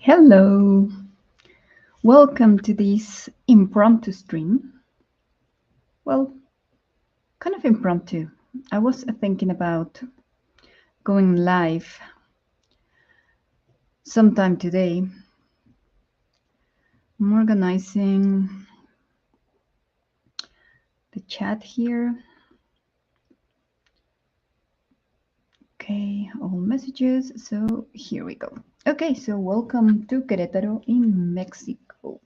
Hello, welcome to this impromptu stream. Well, kind of impromptu. I was thinking about going live sometime today. I'm organizing the chat here. Okay, all messages. So here we go. Okay, so welcome to Querétaro in Mexico.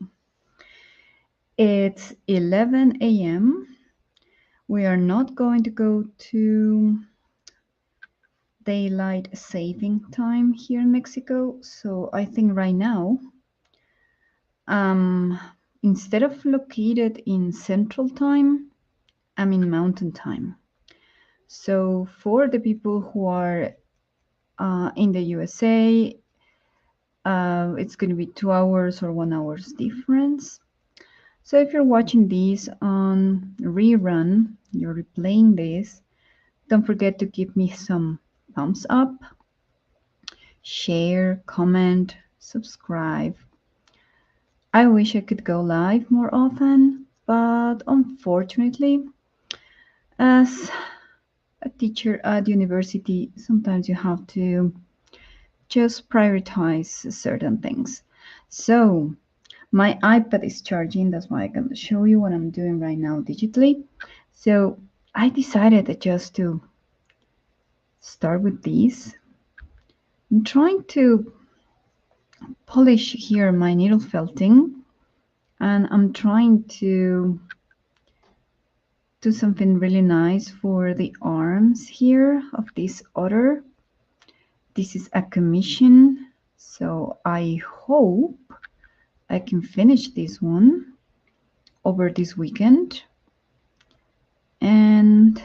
It's 11 a.m. We are not going to go to daylight saving time here in Mexico. So I think right now, um, instead of located in Central Time, I'm in Mountain Time. So for the people who are in the USA, it's going to be 2 hours or 1 hour's difference. So if you're watching this on rerun, you're replaying this, don't forget to give me some thumbs up, share, comment, subscribe. I wish I could go live more often, but unfortunately, as a teacher at university, sometimes you have to just prioritize certain things. So, my iPad is charging, that's why I can show you what I'm doing right now digitally. So, I decided just to start with these. I'm trying to polish here my needle felting, and I'm trying to do something really nice for the arms here of this otter. This is a commission, so I hope I can finish this one over this weekend. And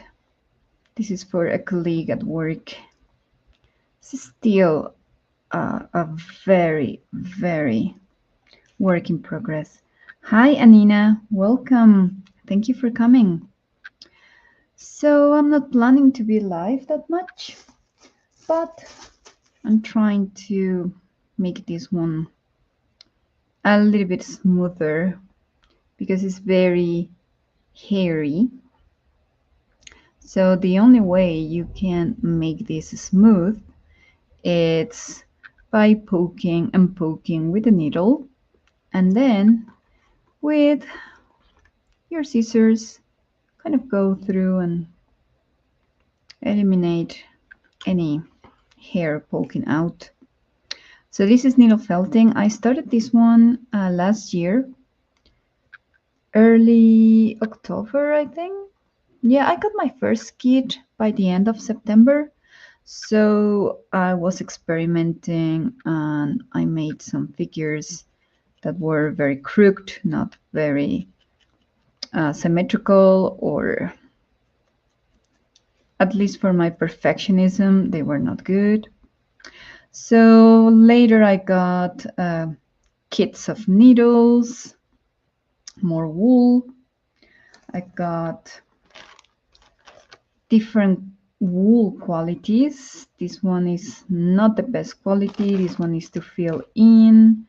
this is for a colleague at work. This is still a very, very work in progress. Hi, Anina. Welcome. Thank you for coming. So I'm not planning to be live that much, but I'm trying to make this one a little bit smoother because it's very hairy. So the only way you can make this smooth is by poking and poking with the needle, and then with your scissors kind of go through and eliminate any hair poking out. So this is needle felting. I started this one last year, early October, I think. Yeah, I got my first kit by the end of September. So I was experimenting and I made some figures that were very crooked, not very symmetrical, or at least for my perfectionism, they were not good. So later I got kits of needles, more wool. I got different wool qualities. This one is not the best quality. This one is to fill in,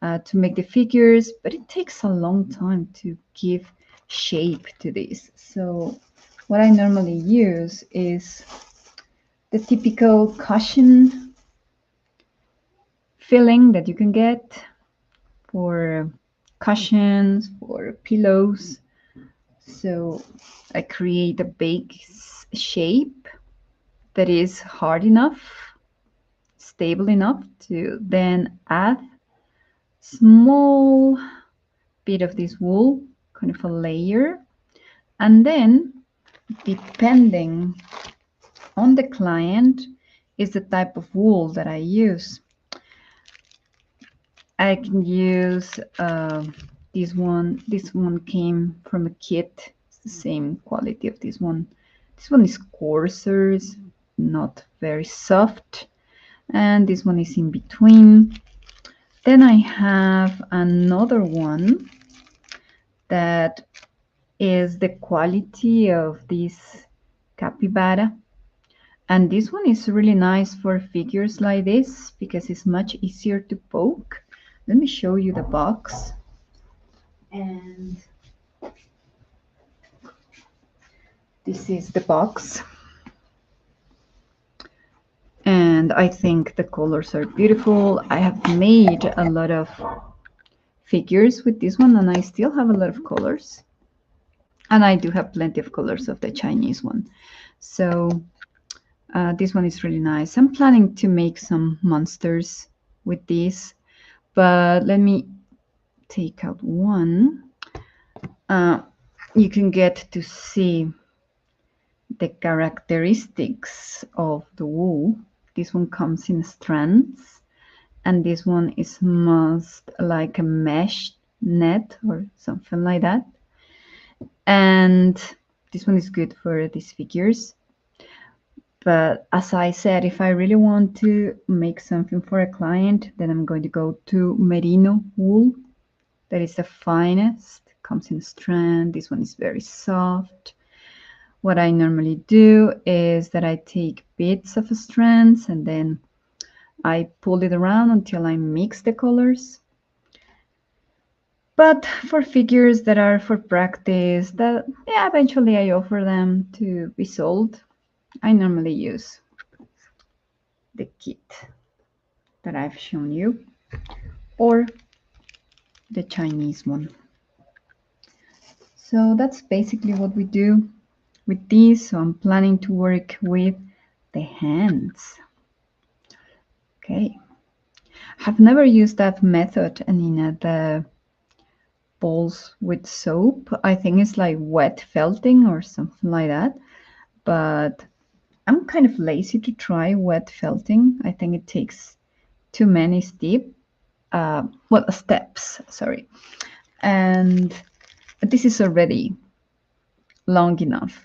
to make the figures, but it takes a long time to give shape to this. So what I normally use is the typical cushion filling that you can get for cushions, for pillows. So I create a base shape that is hard enough, stable enough to then add small bit of this wool, kind of a layer, and then depending on the client is the type of wool that I use. I can use this one. This one came from a kit. It's the same quality of this one. This one is coarser, it's not very soft, and this one is in between. Then I have another one that is the quality of this capybara. And this one is really nice for figures like this because it's much easier to poke. let me show you the box. And this is the box. And I think the colors are beautiful. I have made a lot of figures with this one, and I still have a lot of colors. And I do have plenty of colors of the Chinese one. So this one is really nice. I'm planning to make some monsters with this, but let me take out one. You can get to see the characteristics of the wool. This one comes in strands, and this one is most like a mesh net or something like that. And this one is good for these figures. But as I said, if I really want to make something for a client, then I'm going to go to merino wool. That is the finest, comes in strand. This one is very soft. What I normally do is that I take bits of strands and then I pull it around until I mix the colors. But for figures that are for practice, that eventually I offer them to be sold, I normally use the kit that I've shown you or the Chinese one. So that's basically what we do with these. So I'm planning to work with the hands. Okay. I've never used that method, Anina, the balls with soap. I think it's like wet felting or something like that. But I'm kind of lazy to try wet felting. I think it takes too many steps. Sorry. And this is already long enough.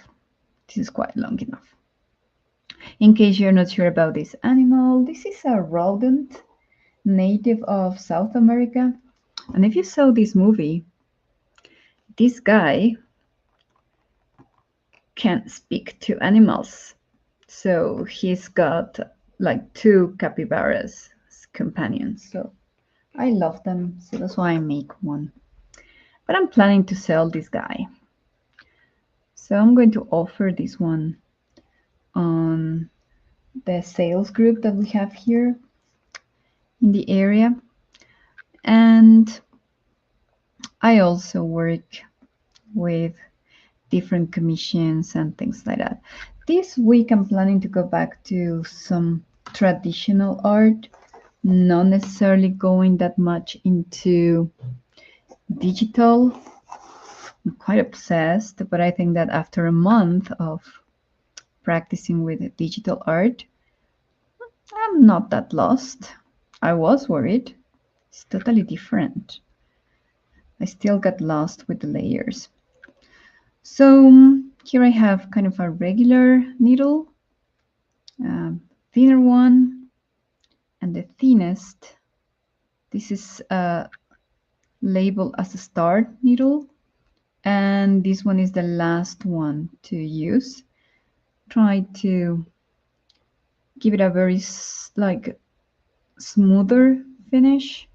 This is quite long enough. In case you're not sure about this animal, this is a rodent native of South America. And if you saw this movie, this guy can speak to animals. So he's got like 2 capybaras as companions. So I love them. So that's why I make one. But I'm planning to sell this guy. So I'm going to offer this one on the sales group that we have here in the area. And I also work with different commissions and things like that. This week I'm planning to go back to some traditional art, not necessarily going that much into digital. I'm quite obsessed, but I think that after a month of practicing with digital art, I'm not that lost. I was worried. It's totally different. I still got lost with the layers. So here I have kind of a regular needle, thinner one, and the thinnest. This is labeled as a start needle, and this one is the last one to use. Try to give it a very like smoother finish.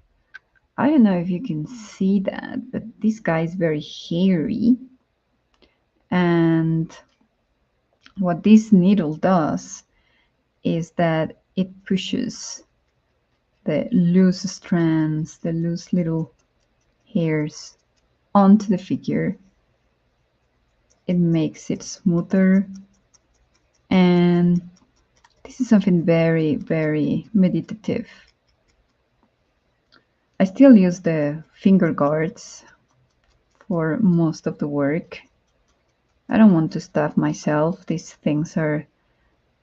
I don't know if you can see that, but this guy is very hairy. And what this needle does is that it pushes the loose strands, the loose little hairs onto the figure. It makes it smoother. And this is something very, very meditative. I still use the finger guards for most of the work. I don't want to stab myself. These things are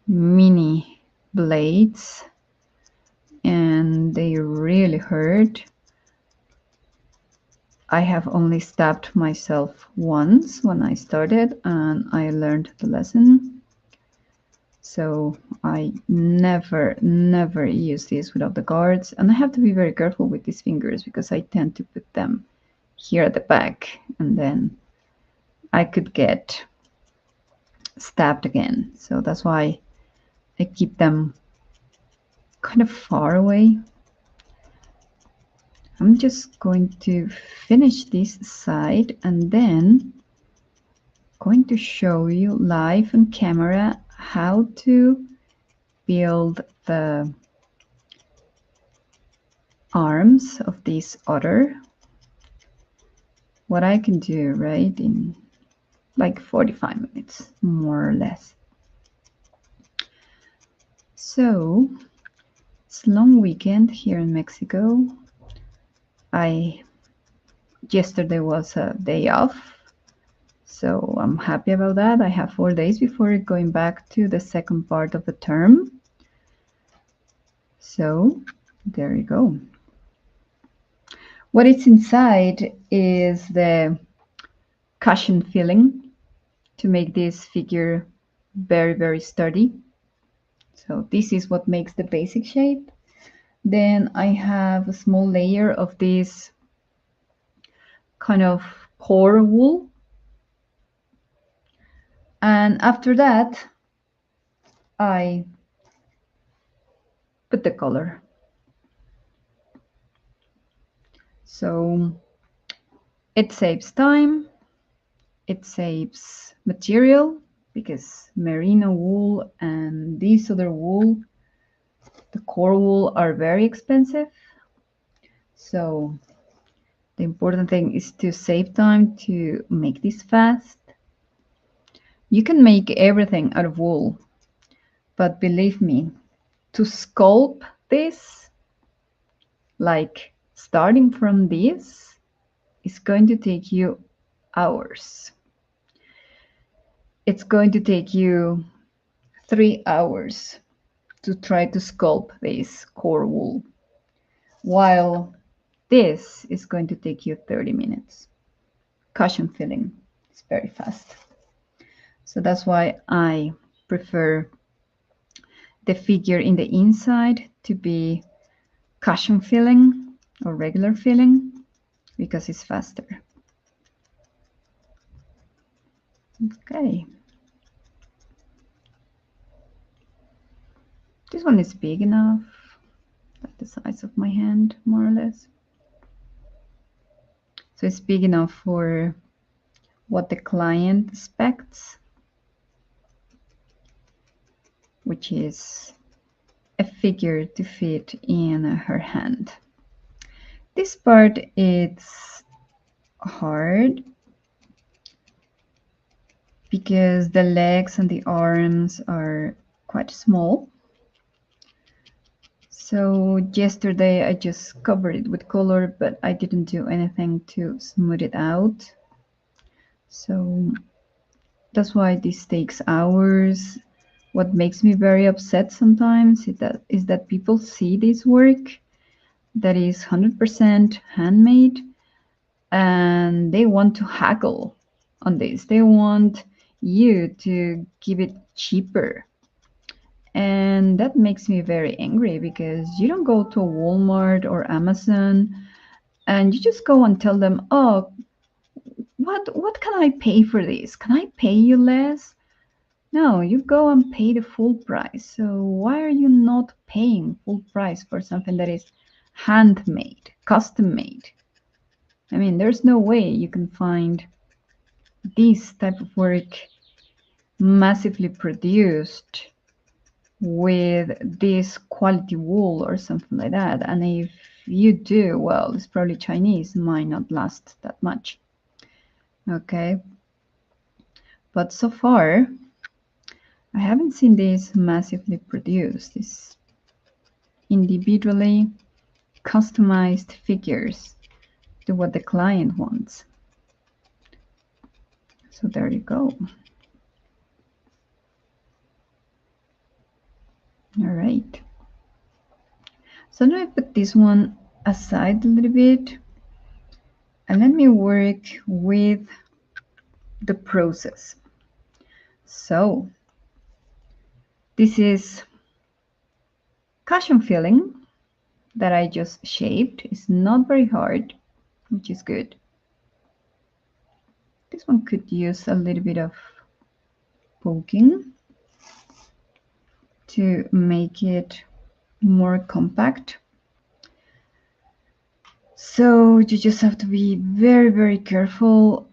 mini blades and they really hurt. I have only stabbed myself once when I started and I learned the lesson. So I never use this without the guards. And I have to be very careful with these fingers because I tend to put them here at the back and then I could get stabbed again. So that's why I keep them kind of far away. I'm just going to finish this side and then going to show you live on camera how to build the arms of this otter. What I can do, right, in like 45 minutes, more or less. So, it's a long weekend here in Mexico. Yesterday was a day off, so I'm happy about that. I have 4 days before going back to the second part of the term. So, there you go. What is inside is the cushion filling to make this figure very, very sturdy. So this is what makes the basic shape. Then I have a small layer of this kind of core wool. And after that, I put the color. So it saves time, it saves material, because merino wool and this other wool, the core wool, are very expensive. So the important thing is to save time, to make this fast. You can make everything out of wool, but believe me, to sculpt this, like starting from this, is going to take you hours. It's going to take you 3 hours to try to sculpt this core wool, while this is going to take you 30 minutes. Cushion filling is very fast. So that's why I prefer the figure in the inside to be cushion filling or regular filling, because it's faster. Okay. This one is big enough, like the size of my hand, more or less. So it's big enough for what the client expects, which is a figure to fit in her hand. This part is hard because the legs and the arms are quite small. So yesterday I just covered it with color, but I didn't do anything to smooth it out. So that's why this takes hours. What makes me very upset sometimes is that people see this work that is 100% handmade and they want to haggle on this. They want you to give it cheaper. And that makes me very angry, because you don't go to Walmart or Amazon and you just go and tell them, oh, what can I pay for this? Can I pay you less? No, you go and pay the full price. So why are you not paying full price for something that is handmade, custom made? I mean, there's no way you can find this type of work massively produced with this quality wool or something like that. And if you do, well, it's probably Chinese, might not last that much. Okay. But so far, I haven't seen this massively produced. This individually customized figures to what the client wants. So there you go. All right. So now I put this one aside a little bit and let me work with the process. So this is cushion filling that I just shaped. It's not very hard, which is good. This one could use a little bit of poking to make it more compact. So you just have to be very, very careful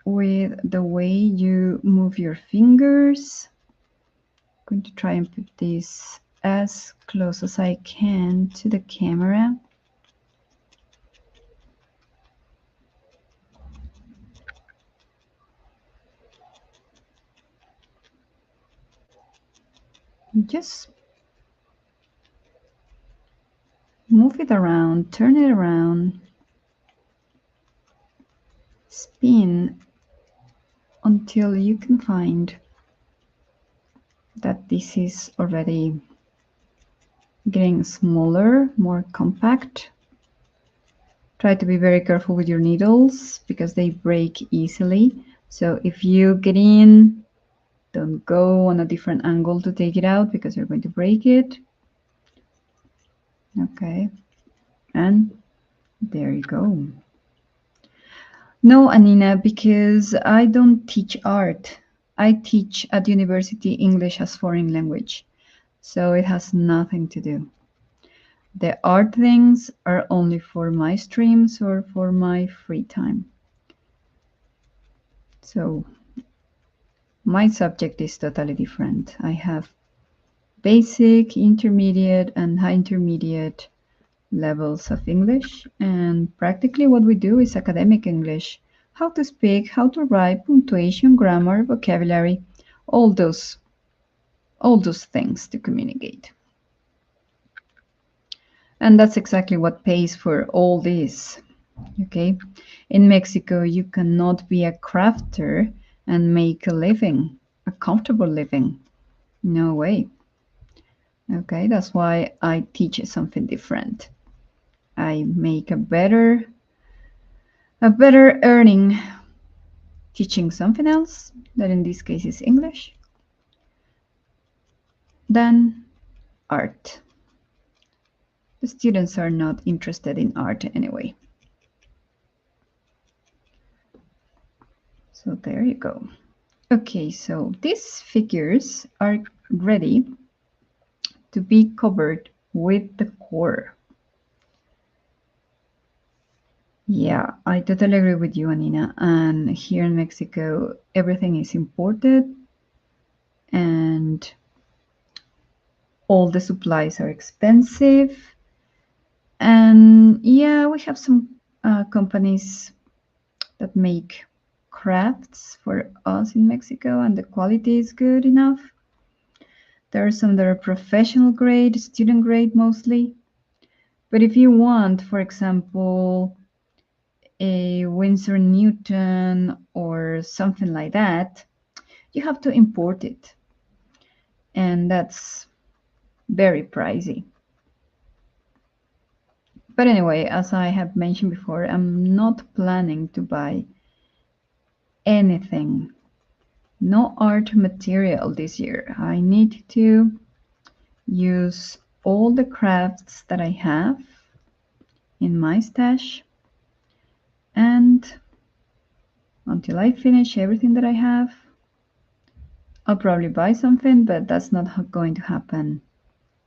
with the way you move your fingers. I'm going to try and put this as close as I can to the camera. Just move it around, turn it around, spin until you can find that this is already getting smaller, more compact. Try to be very careful with your needles because they break easily. So if you get in, don't go on a different angle to take it out because you're going to break it. Okay, and there you go. No, Anina, because I don't teach art. I teach at university English as foreign language. So it has nothing to do. The art things are only for my streams or for my free time. So my subject is totally different. I have basic, intermediate, and high intermediate levels of English, and practically what we do is academic English. How to speak, how to write, punctuation, grammar, vocabulary, all those all those things to communicate. And that's exactly what pays for all this. Okay? In Mexico, you cannot be a crafter and make a living, a comfortable living. No way. Okay, that's why I teach something different. I make a better earning teaching something else, that in this case is English, than art. The students are not interested in art anyway. So there you go. Okay, so these figures are ready to be covered with the core. Yeah, I totally agree with you, Anina. And here in Mexico, everything is imported and all the supplies are expensive. And yeah, we have some companies that make crafts for us in Mexico, and the quality is good enough. There are some that are professional grade, student grade mostly. But if you want, for example, a Winsor Newton or something like that, you have to import it. And that's very pricey. But anyway, as I have mentioned before, I'm not planning to buy anything, no art material this year. I need to use all the crafts that I have in my stash, and until I finish everything that I have, I'll probably buy something, but that's not going to happen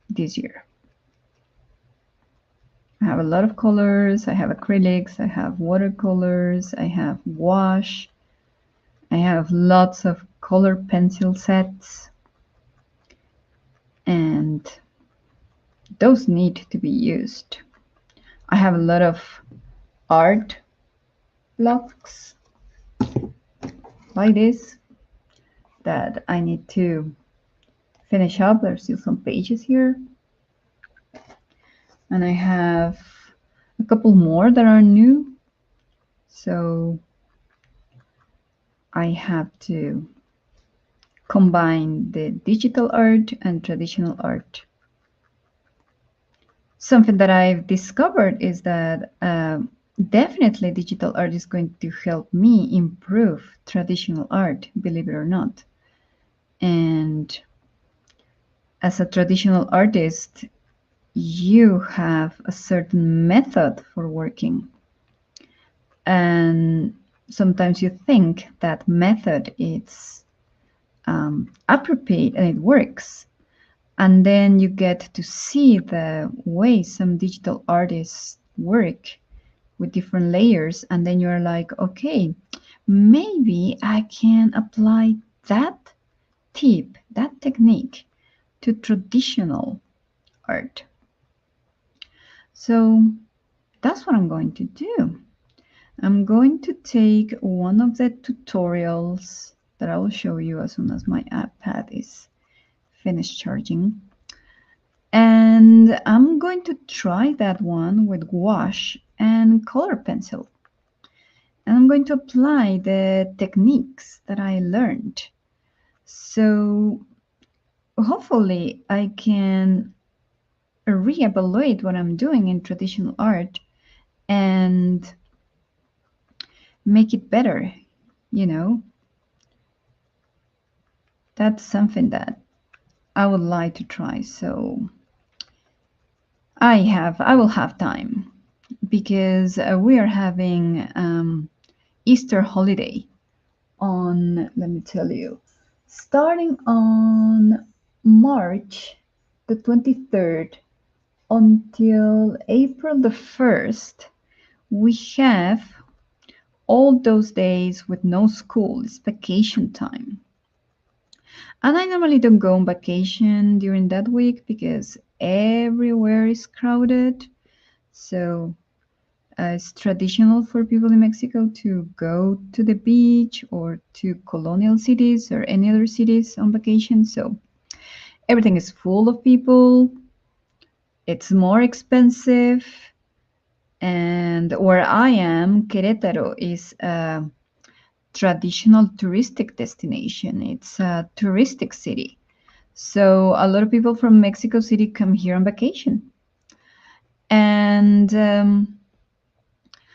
this year. I have a lot of colors. I have acrylics, I have watercolors, I have wash, I have lots of color pencil sets, and those need to be used. I have a lot of art blocks like this that I need to finish up. There's still some pages here. And I have a couple more that are new. So I have to combine the digital art and traditional art. Something that I've discovered is that definitely digital art is going to help me improve traditional art, believe it or not. And as a traditional artist, you have a certain method for working. And sometimes you think that method is appropriate and it works. And then you get to see the way some digital artists work, with different layers, and then you're like, okay, maybe I can apply that tip, that technique to traditional art. So that's what I'm going to do. I'm going to take one of the tutorials that I will show you as soon as my iPad is finished charging. And I'm going to try that one with gouache and color pencil. And I'm going to apply the techniques that I learned. So hopefully I can reevaluate what I'm doing in traditional art and make it better, you know. That's something that I would like to try. So I will have time because we are having Easter holiday on, let me tell you, starting on March the 23rd until April the 1st. We have all those days with no school. It's vacation time. And I normally don't go on vacation during that week because everywhere is crowded. So it's traditional for people in Mexico to go to the beach or to colonial cities or any other cities on vacation. So everything is full of people. It's more expensive. And where I am, Querétaro is a traditional touristic destination. It's a touristic city. So a lot of people from Mexico City come here on vacation. And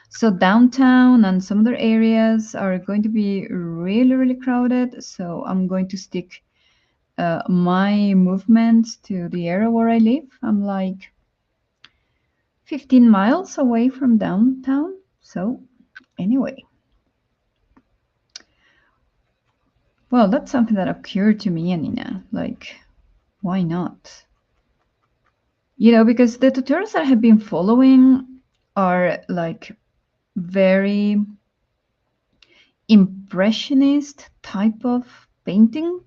so downtown and some other areas are going to be really, really crowded. So I'm going to stick my movements to the area where I live. I'm like 15 miles away from downtown. So anyway, well, that's something that occurred to me, Anina. Like, why not? You know, because the tutorials that I have been following are like very impressionist type of painting.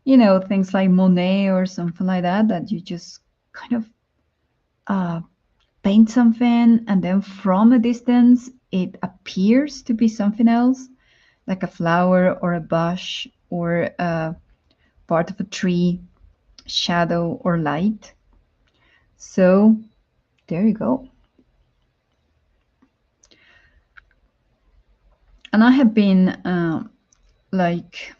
You know, things like Monet or something like that, that you just kind of uh, paint something and then from a distance it appears to be something else, like a flower or a bush or a part of a tree, shadow or light. So there you go. And I have been like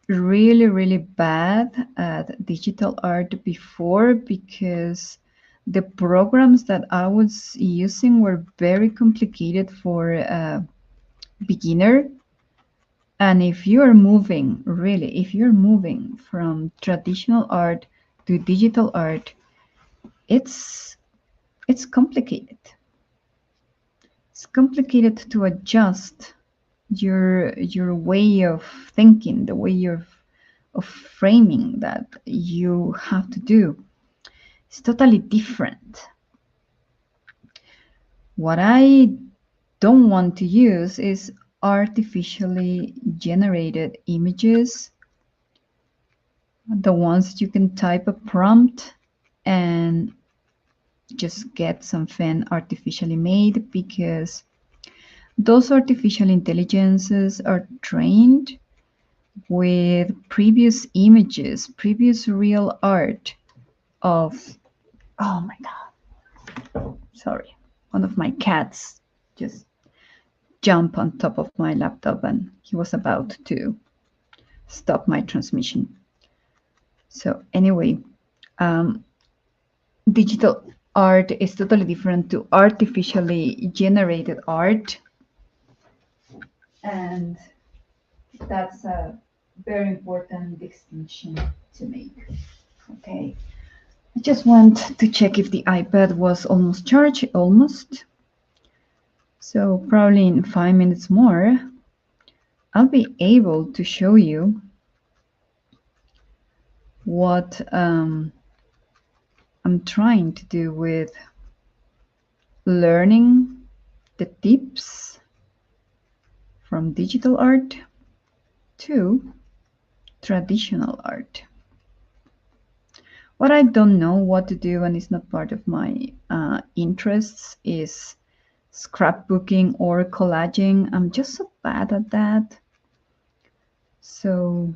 really, really bad at digital art before because the programs that I was using were very complicated for a beginner. And if you're moving, really, if you're moving from traditional art to digital art, it's it's complicated. It's complicated to adjust your way of thinking, the way of framing that you have to do. It's totally different. What I don't want to use is artificially generated images, the ones you can type a prompt and just get something artificially made, because those artificial intelligences are trained with previous images, previous real art of, oh my God, sorry, one of my cats just jumped on top of my laptop and he was about to stop my transmission. So anyway, um, digital art is totally different to artificially generated art. And that's a very important distinction to make. Okay. I just want to check if the iPad was almost charged, almost. So probably in 5 minutes more, I'll be able to show you what I'm trying to do with learning the tips from digital art to traditional art. What I don't know what to do and is not part of my interests is scrapbooking or collaging. I'm just so bad at that. So,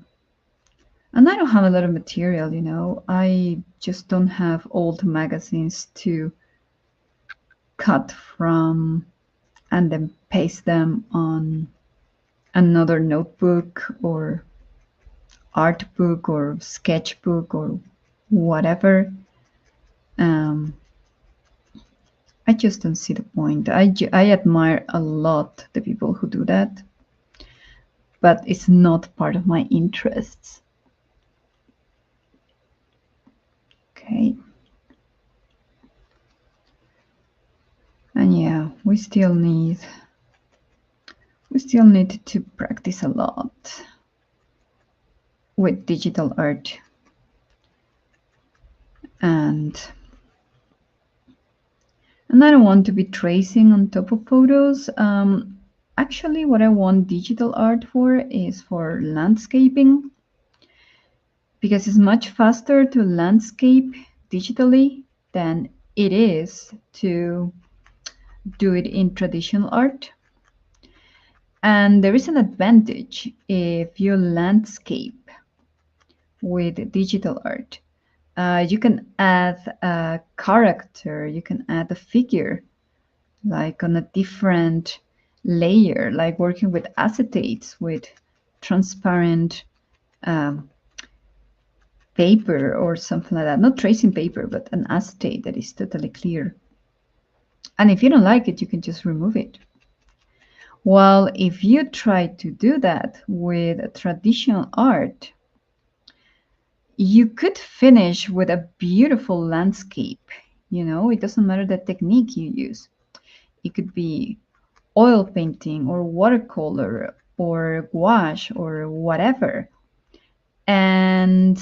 and I don't have a lot of material, you know. I just don't have old magazines to cut from and then paste them on another notebook or art book or sketchbook or whatever. Um, I just don't see the point. I admire a lot the people who do that, but it's not part of my interests. Okay. And yeah, we still need to practice a lot with digital art. And I don't want to be tracing on top of photos. Actually, what I want digital art for is for landscaping, because it's much faster to landscape digitally than it is to do it in traditional art. And there is an advantage if you landscape with digital art. You can add a character, you can add a figure, like on a different layer, like working with acetates, with transparent um, paper or something like that. Not tracing paper, but an acetate that is totally clear. And if you don't like it, you can just remove it. Well, if you try to do that with traditional art, you could finish with a beautiful landscape. You know, it doesn't matter the technique you use. It could be oil painting or watercolor or gouache or whatever. And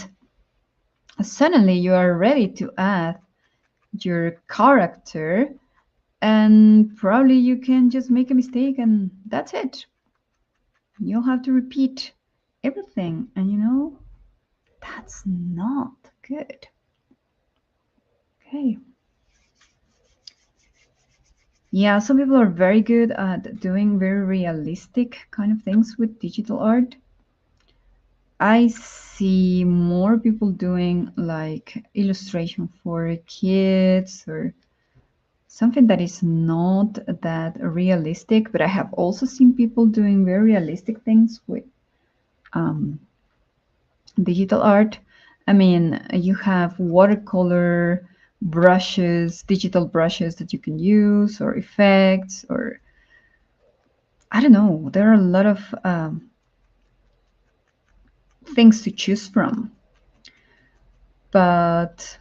suddenly you are ready to add your character, and probably you can just make a mistake and that's it. You'll have to repeat everything, and you know, that's not good. Okay. Yeah, some people are very good at doing very realistic kind of things with digital art. I see more people doing like illustration for kids or something that is not that realistic, but I have also seen people doing very realistic things with um, digital art. I mean, you have watercolor brushes, digital brushes that you can use, or effects, or I don't know. There are a lot of things to choose from. But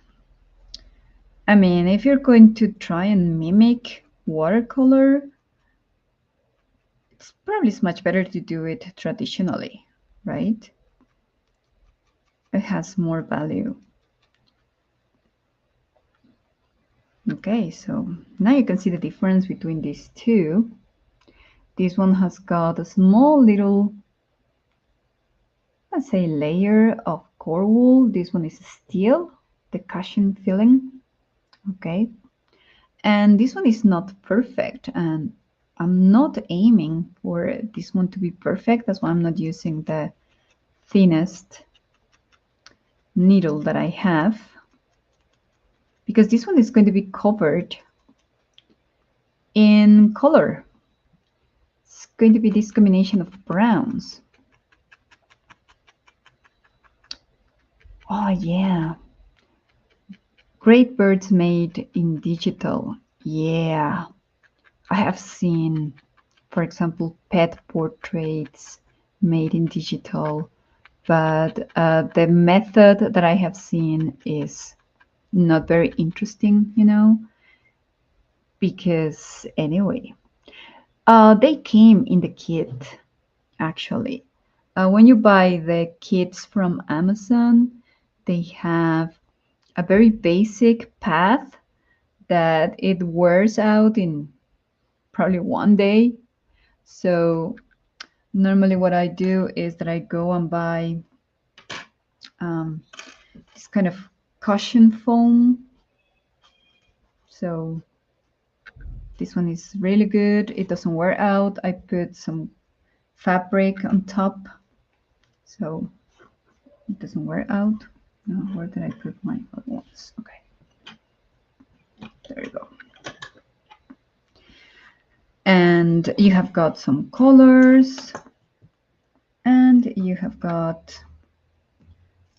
I mean, if you're going to try and mimic watercolor, it's probably much better to do it traditionally, right? It has more value. Okay, so now you can see the difference between these two. This one has got a small little, let's say, layer of core wool. This one is steel, the cushion filling. Okay, and this one is not perfect, and I'm not aiming for this one to be perfect. That's why I'm not using the thinnest needle that I have, because this one is going to be covered in color. It's going to be this combination of browns. Oh yeah, great birds made in digital. Yeah, I have seen, for example, pet portraits made in digital, but the method that I have seen is not very interesting, you know, because anyway, they came in the kit actually. When you buy the kits from Amazon, they have a very basic path that it wears out in probably one day. So normally what I do is that I go and buy um, this kind of cushion foam. So this one is really good. It doesn't wear out. I put some fabric on top, so it doesn't wear out. Now, where did I put my other ones? Okay, there you go. And you have got some colors, and you have got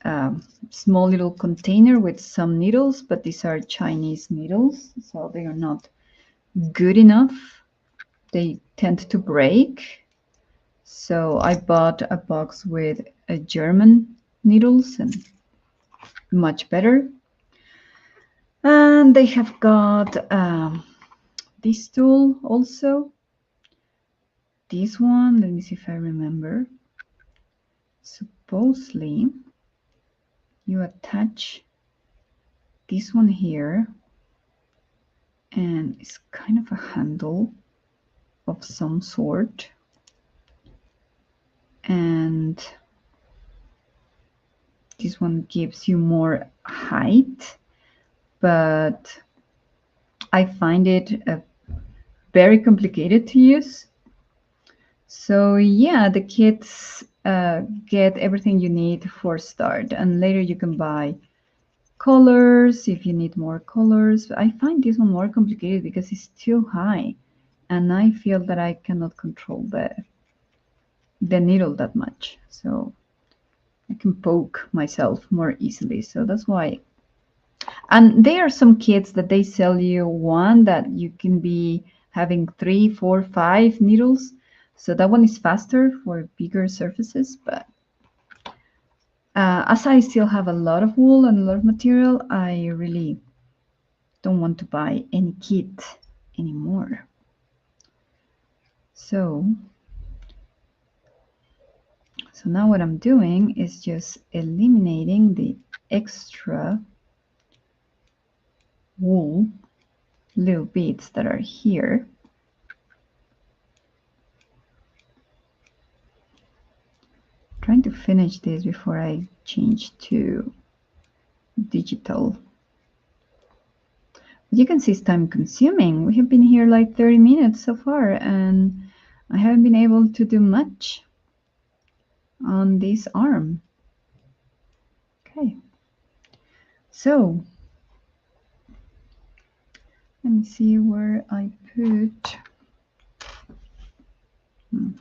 a small little container with some needles, but these are Chinese needles, so they are not good enough. They tend to break. So I bought a box with a German needles and much better. And they have got this tool also. This one, let me see if I remember. Supposedly, you attach this one here, and it's kind of a handle of some sort. And this one gives you more height, but I find it very complicated to use. So yeah, the kits get everything you need for start, and later you can buy colors if you need more colors. I find this one more complicated because it's too high, and I feel that I cannot control the needle that much. So I can poke myself more easily. So that's why. And there are some kits that they sell you one that you can be having 3, 4, 5 needles. So that one is faster for bigger surfaces. But as I still have a lot of wool and a lot of material, I really don't want to buy any kit anymore. So now what I'm doing is just eliminating the extra wool little bits that are here. Trying to finish this before I change to digital. But you can see it's time consuming. We have been here like 30 minutes so far, and I haven't been able to do much on this arm. Okay, so let me see where I put.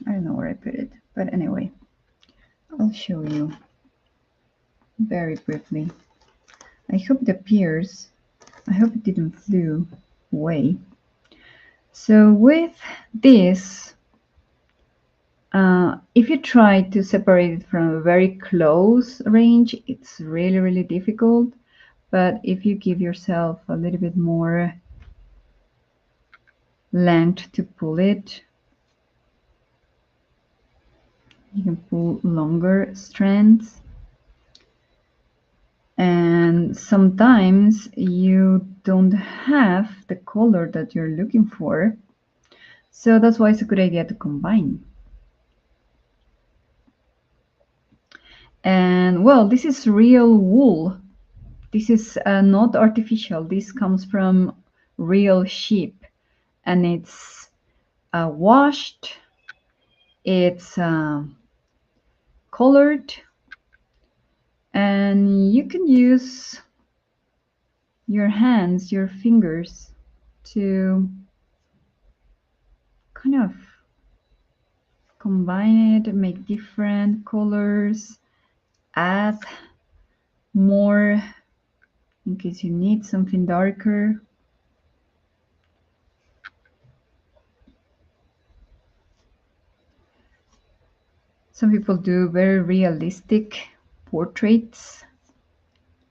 I don't know where I put it, but anyway, I'll show you very briefly. I hope it appears. I hope it didn't flew away. So with this, if you try to separate it from a very close range, it's really, really difficult. But if you give yourself a little bit more length to pull it, you can pull longer strands. And sometimes you don't have the color that you're looking for. So that's why it's a good idea to combine. And well, this is real wool. This is not artificial. This comes from real sheep, and it's washed, it's colored, and you can use your hands, your fingers, to kind of combine it, make different colors, add more in case you need something darker. Some people do very realistic portraits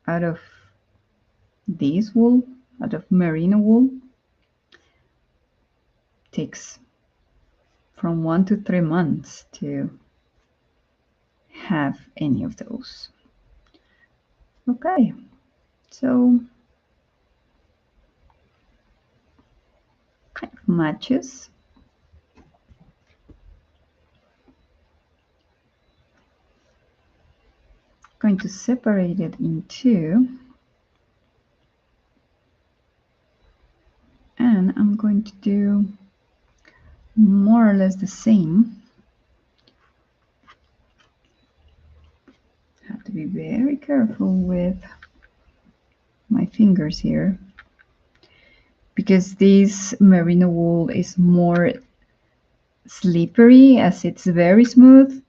out of this wool, out of merino wool. Takes from 1 to 3 months to have any of those. Okay, so matches. Going to separate it in two, and I'm going to do more or less the same. Have to be very careful with my fingers here, because this merino wool is more slippery. As it's very smooth,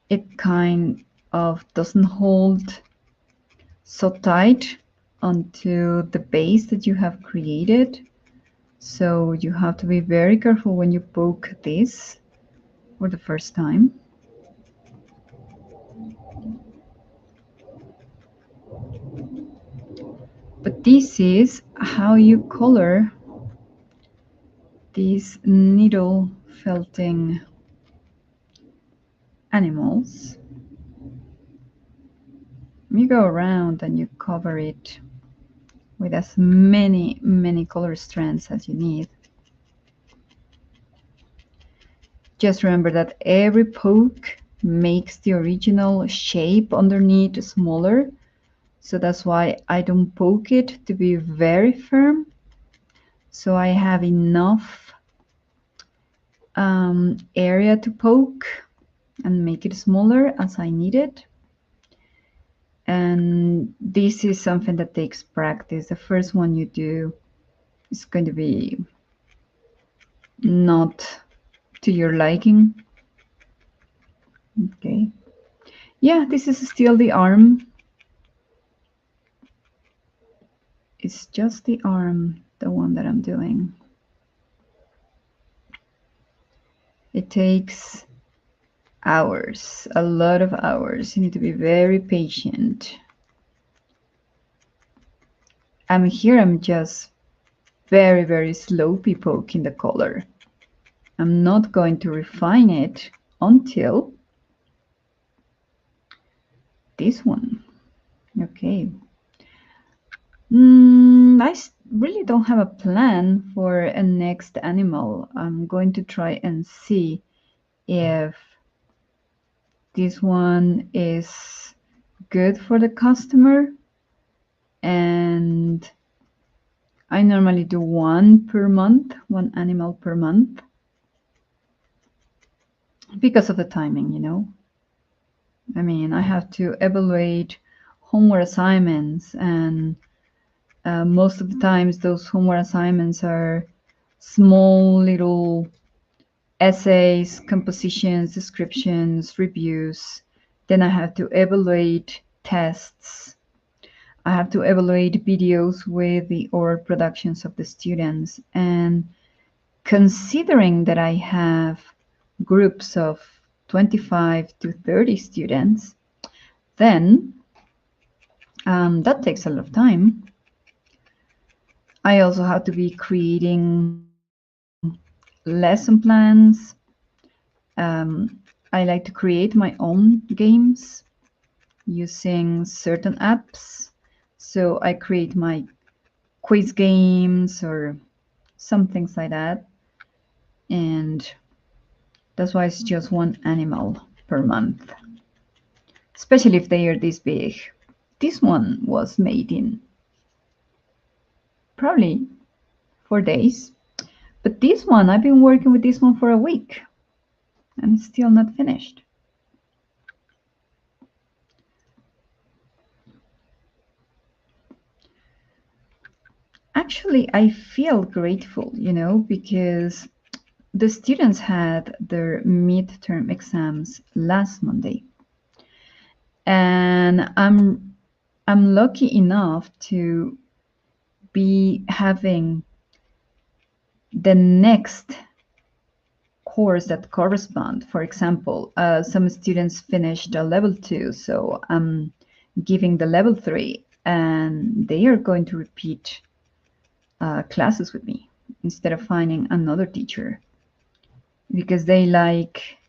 it kind of doesn't hold so tight onto the base that you have created. So you have to be very careful when you poke this for the first time. But this is how you color these needle felting animals. You go around and you cover it with as many color strands as you need. Just remember that every poke makes the original shape underneath smaller. So that's why I don't poke it to be very firm. So I have enough area to poke and make it smaller as I need it. And this is something that takes practice. The first one you do is going to be not to your liking. Okay. Yeah, this is still the arm. It's just the arm, the one that I'm doing. It takes hours, a lot of hours. You need to be very patient. I'm just very slowly poking the color. I'm not going to refine it until this one. Okay. I really don't have a plan for a next animal. I'm going to try and see if this one is good for the customer. And I normally do one per month, one animal per month, because of the timing, you know. I mean, I have to evaluate homework assignments, and most of the times those homework assignments are small little essays, compositions, descriptions, reviews. Then I have to evaluate tests. I have to evaluate videos with the oral productions of the students. And considering that I have groups of 25 to 30 students, then that takes a lot of time. I also have to be creating lesson plans. I like to create my own games using certain apps. So I create my quiz games or some things like that. And that's why it's just one animal per month, especially if they are this big. This one was made in probably 4 days. But this one, I've been working with this one for a week and it's still not finished. Actually, I feel grateful, you know, because the students had their midterm exams last Monday. And I'm lucky enough to be having the next course that correspond. For example, some students finished a level 2, so I'm giving the level 3, and they are going to repeat classes with me instead of finding another teacher, because they like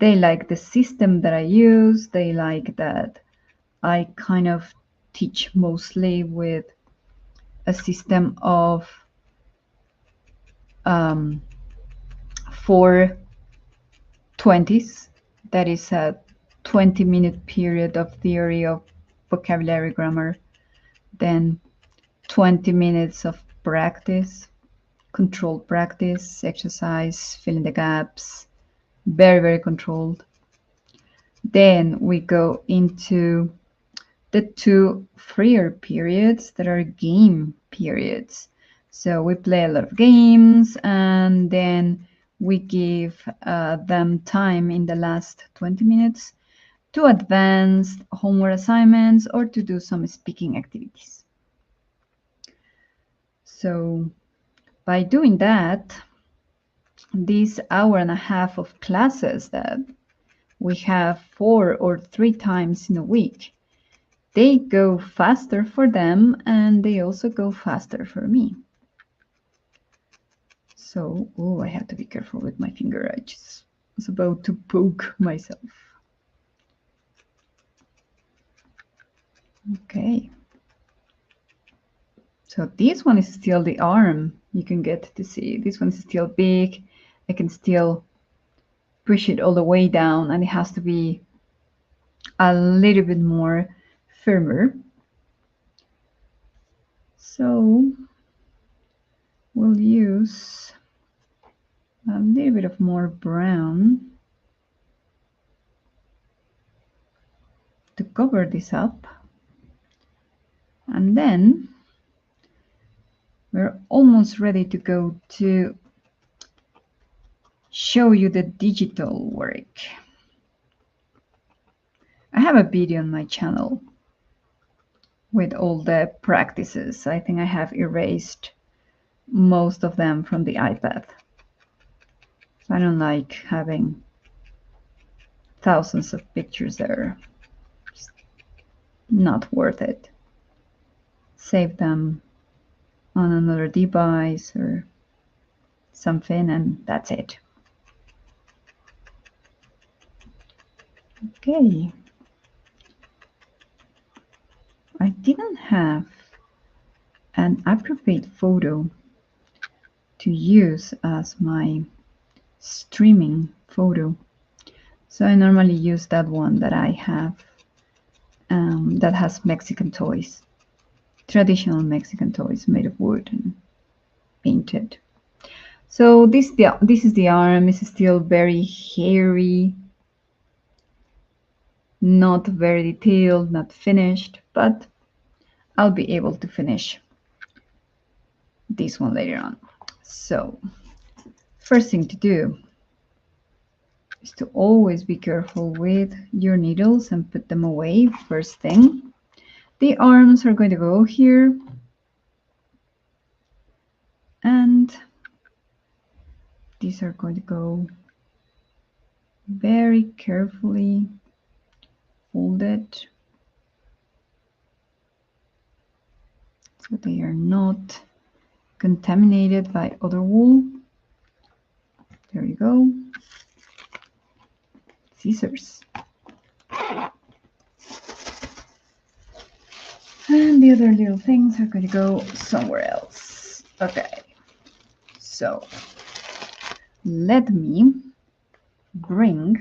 the system that I use. They like that I kind of teach mostly with a system of um, 4 20s. That is a 20-minute period of theory of vocabulary grammar, then 20 minutes of practice, controlled practice, exercise, filling the gaps, very, very controlled. Then we go into the 2 freer periods that are game periods. So we play a lot of games and then we give them time in the last 20 minutes to advance homework assignments or to do some speaking activities. So by doing that, this hour and a half of classes that we have 4 or 3 times in a week, they go faster for them and they also go faster for me. So, oh, I have to be careful with my finger. I just was about to poke myself. Okay. So this one is still the arm. You can get to see. This one is still big. I can still push it all the way down and it has to be a little bit more firmer. So we'll use a little bit of more brown to cover this up. And then we're almost ready to go to show you the digital work. I have a video on my channel with all the practices. I think I have erased most of them from the iPad. So I don't like having thousands of pictures there. It's not worth it. Save them on another device or something and that's it. Okay. I didn't have an appropriate photo to use as my streaming photo. So I normally use that one that I have that has Mexican toys, traditional Mexican toys made of wood and painted. So this is the arm. It's still very hairy, not very detailed, not finished, but I'll be able to finish this one later on. So first thing to do is to always be careful with your needles and put them away first thing. The arms are going to go here and these are going to go very carefully folded so they are not contaminated by other wool. There you go. Scissors. And the other little things are going to go somewhere else. Okay, so let me bring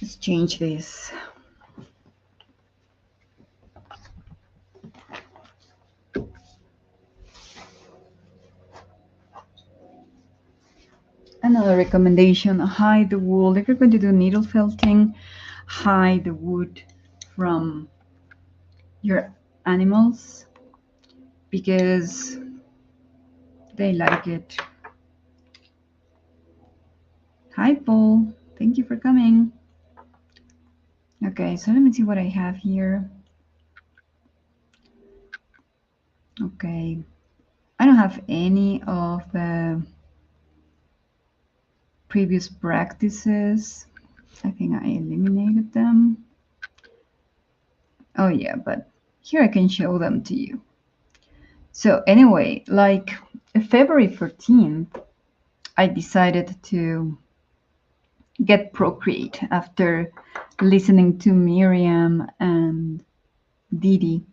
let's change this. Another recommendation, hide the wool. If you're going to do needle felting, hide the wood from your animals because they like it. Hi, Paul. Thank you for coming. Okay, so let me see what I have here. Okay, I don't have any of the previous practices. I think I eliminated them. Oh yeah, but here I can show them to you. So anyway, like February 14th, I decided to get Procreate after listening to Miriam and Didi.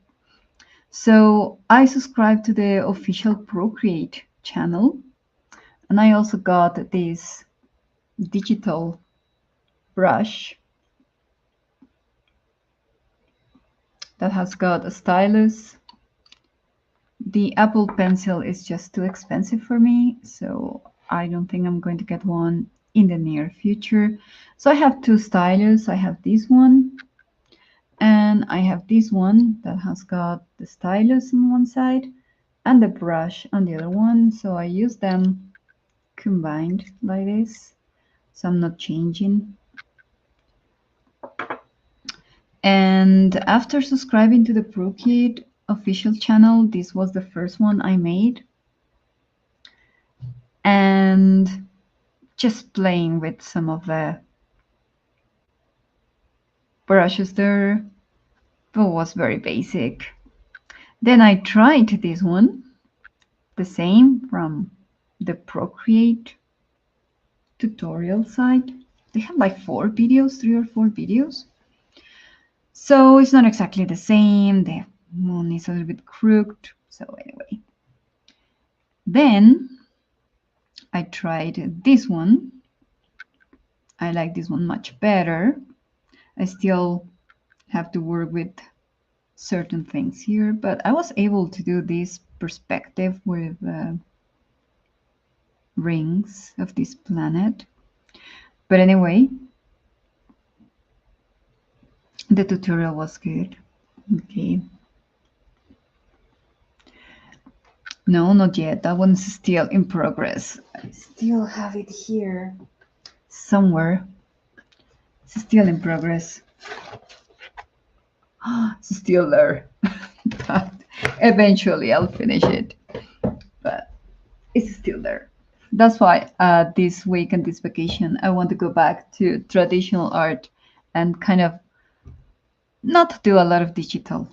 So I subscribed to the official Procreate channel, and I also got this digital brush that has got a stylus. The Apple Pencil is just too expensive for me, so I don't think I'm going to get one in the near future. So I have two stylus. I have this one, and I have this one that has got the stylus on one side and the brush on the other one. So I use them combined like this, so I'm not changing. And after subscribing to the Procreate official channel, this was the first one I made. And just playing with some of the brushes there, but was very basic. Then I tried this one, the same from the Procreate tutorial site. They have like 3 or 4 videos. So it's not exactly the same. The moon is a little bit crooked. So anyway, then I tried this one. I like this one much better. I still have to work with certain things here, but I was able to do this perspective with rings of this planet. But anyway, the tutorial was good. Okay. No, not yet. That one's still in progress. I still have it here somewhere. It's still in progress. It's still there. But eventually I'll finish it. But it's still there. That's why this week and this vacation, I want to go back to traditional art and kind of not do a lot of digital.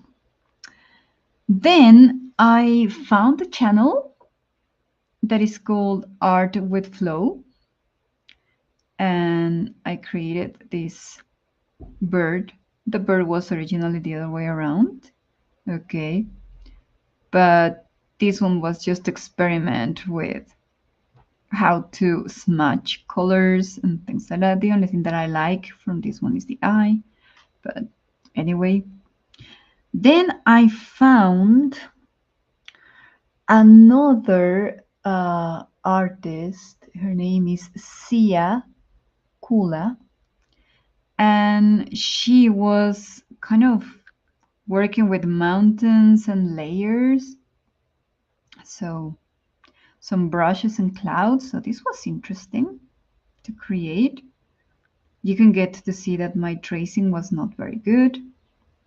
Then I found a channel that is called Art with Flow. And I created this bird. The bird was originally the other way around. Okay. But this one was just experiment with how to smudge colors and things like that. The only thing that I like from this one is the eye. But anyway, then I found another artist. Her name is Sia Kula, and she was kind of working with mountains and layers. So some brushes and clouds. So this was interesting to create. You can get to see that my tracing was not very good,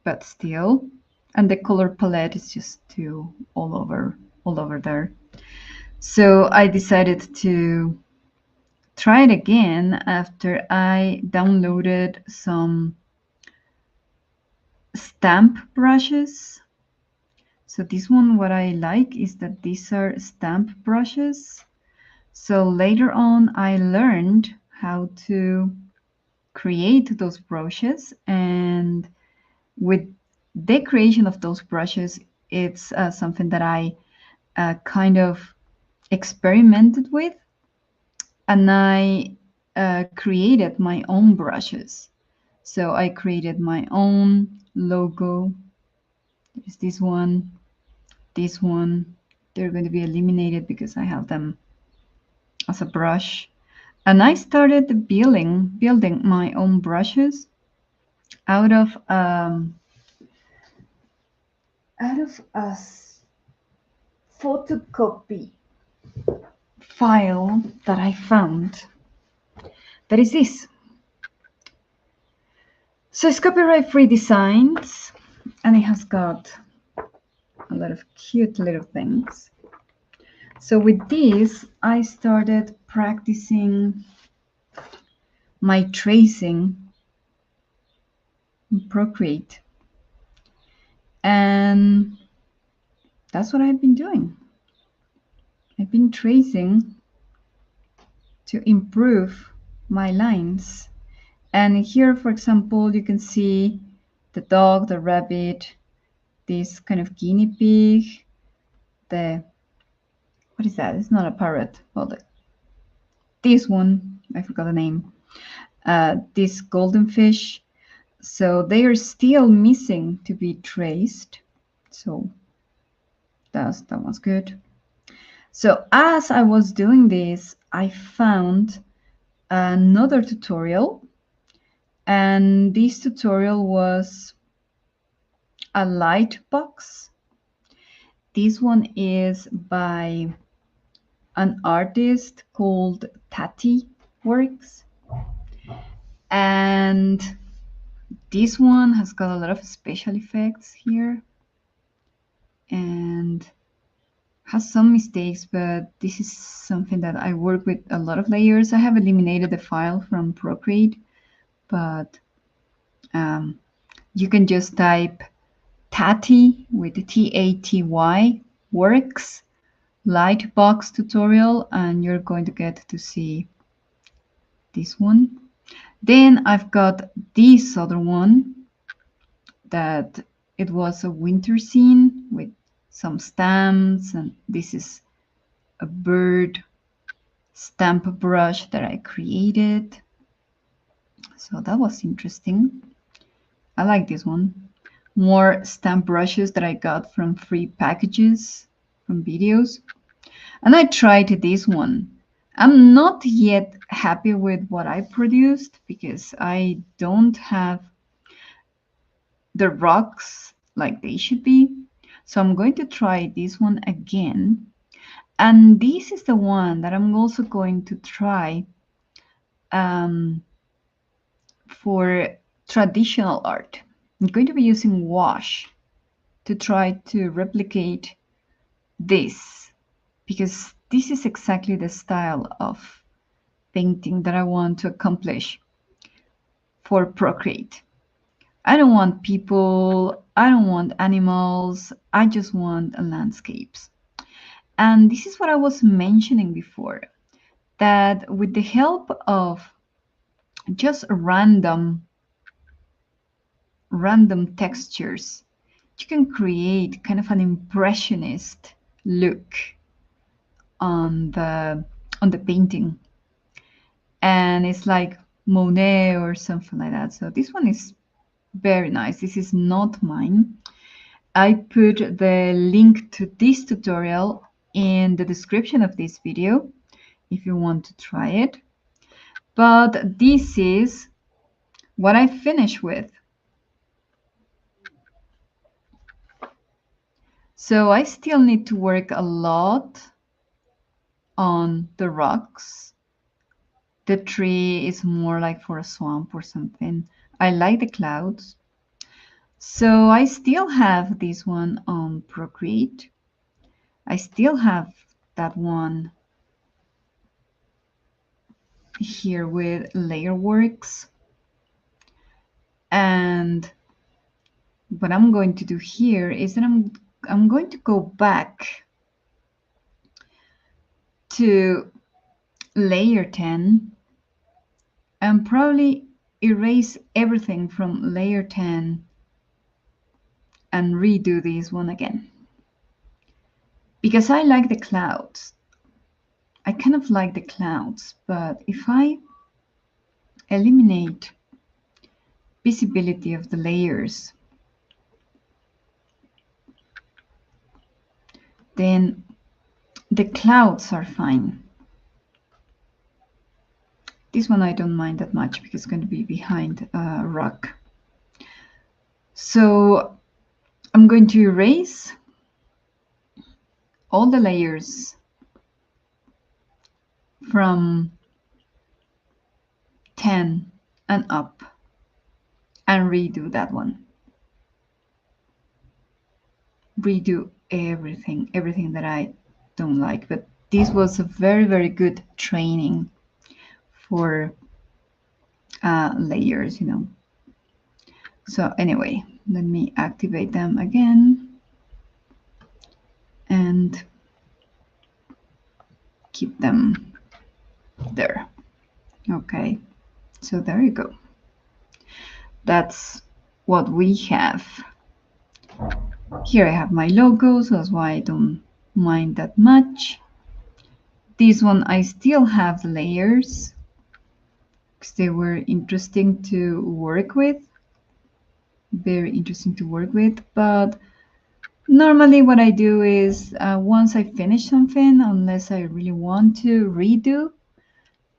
but still. And the color palette is just too all over there. So I decided to try it again after I downloaded some stamp brushes. So this one, what I like is that these are stamp brushes. So later on, I learned how to create those brushes, and with the creation of those brushes, it's something that I kind of experimented with, and I created my own brushes. So I created my own logo. There's this one, this one. They're going to be eliminated because I have them as a brush. And I started building my own brushes out of a photocopy file that I found. That is this. So it's copyright-free designs, and it has got a lot of cute little things. So with this, I started practicing my tracing in Procreate. And that's what I've been doing. I've been tracing to improve my lines. And here, for example, you can see the dog, the rabbit, this kind of guinea pig, the, what is that? It's not a parrot. Well, this one, I forgot the name. This golden fish. So they are still missing to be traced. So that was good. So as I was doing this, I found another tutorial, and this tutorial was a light box. This one is by an artist called Tati Works, and this one has got a lot of special effects here and has some mistakes, but this is something that I work with a lot of layers. I have eliminated the file from Procreate, but you can just type Tati with the Taty Works Lightbox tutorial, and you're going to get to see this one. Then I've got this other one that it was a winter scene with some stamps, and this is a bird stamp brush that I created. So that was interesting. I like this one. More stamp brushes that I got from free packages from videos. And I tried this one. I'm not yet happy with what I produced because I don't have the rocks like they should be. So I'm going to try this one again. And this is the one that I'm also going to try for traditional art. I'm going to be using wash to try to replicate this, because this is exactly the style of painting that I want to accomplish for Procreate. I don't want people, I don't want animals, I just want landscapes. And this is what I was mentioning before, that with the help of just random textures, you can create kind of an impressionist look on the painting, and it's like Monet or something like that. So this one is very nice. This is not mine. I put the link to this tutorial in the description of this video if you want to try it. But this is what I finished with. So I still need to work a lot on the rocks. The tree is more like for a swamp or something. I like the clouds. So I still have this one on Procreate. I still have that one here with Layerworks. And what I'm going to do here is that I'm going to go back to layer 10 and probably erase everything from layer 10 and redo this one again. Because I like the clouds. I kind of like the clouds, but if I eliminate visibility of the layers, then the clouds are fine. This one I don't mind that much because it's going to be behind a rock. So I'm going to erase all the layers from 10 and up and redo that one. Redo everything that I don't like. But this was a very, very good training for layers, you know. So anyway, let me activate them again and keep them there. Okay, so there you go. That's what we have. Here I have my logo, so that's why I don't mind that much. This one I still have the layers because they were interesting to work with. Very interesting to work with. But normally what I do is once I finish something, unless I really want to redo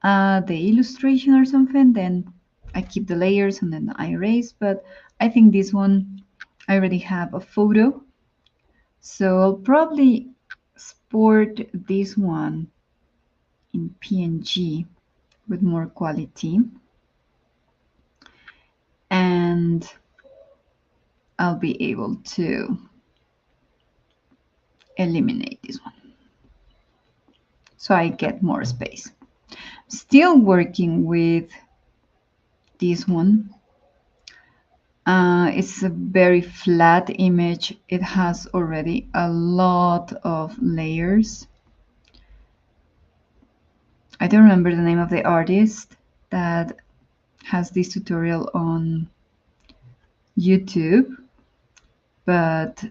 the illustration or something, then I keep the layers and then I erase. But I think this one, I already have a photo. So I'll probably export this one in PNG with more quality. And I'll be able to eliminate this one. So I get more space. Still working with this one. It's a very flat image. It has already a lot of layers. I don't remember the name of the artist that has this tutorial on YouTube, but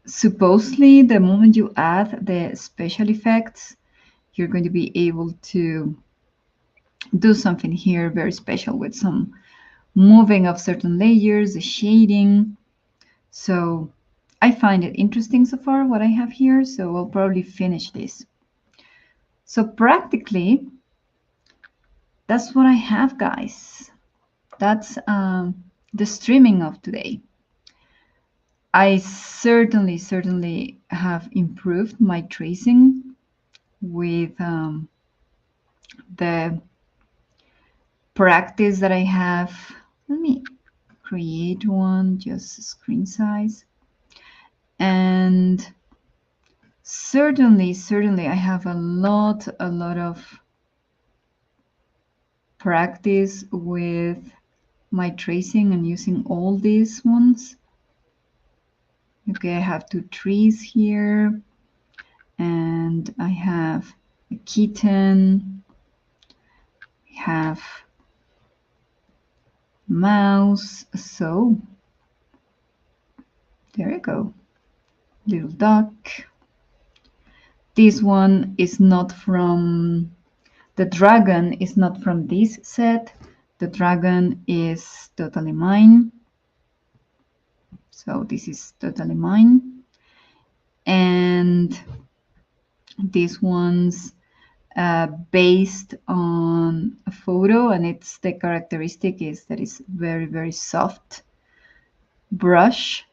supposedly the moment you add the special effects, you're going to be able to do something here very special with some moving of certain layers, the shading. So I find it interesting so far what I have here, so I'll probably finish this. So practically, that's what I have, guys. That's the streaming of today. I certainly have improved my tracing with the practice that I have. Let me create one, just screen size. And certainly I have a lot of practice with my tracing and using all these ones. Okay, I have two trees here, and I have a kitten, I have mouse, so there you go, little duck. This one is not from, the dragon is not from this set. The dragon is totally mine. So this is totally mine. And this one's based on a photo, and it's the characteristic is that it's very soft brush.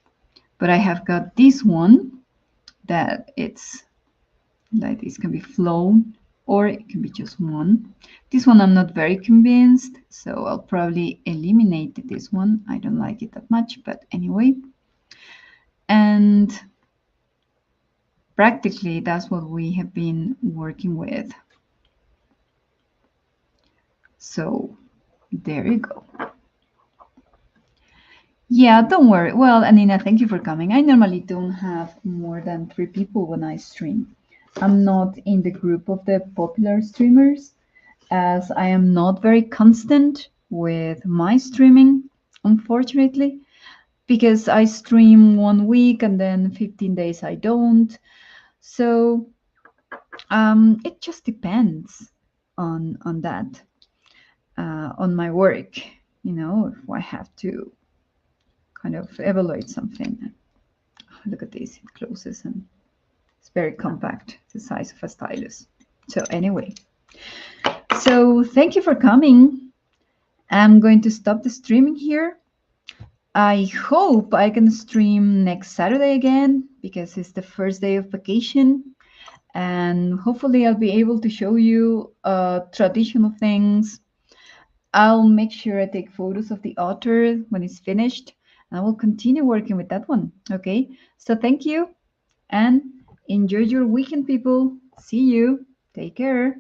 But I have got this one that it's like this, can be flown or it can be just one. This one I'm not very convinced, so I'll probably eliminate this one. I don't like it that much, but anyway. And practically that's what we have been working with. So there you go. Yeah, don't worry. Well, Anina, thank you for coming. I normally don't have more than 3 people when I stream. I'm not in the group of the popular streamers, as I am not very constant with my streaming, unfortunately, because I stream 1 week and then 15 days I don't. So it just depends on that, on my work. You know, if I have to kind of evaluate something. Look at this, it closes and it's very compact, the size of a stylus. So anyway, so thank you for coming. I'm going to stop the streaming here. I hope I can stream next Saturday again because it's the first day of vacation. And hopefully I'll be able to show you traditional things. I'll make sure I take photos of the otter when it's finished. And I will continue working with that one. Okay, so thank you and enjoy your weekend, people. See you. Take care.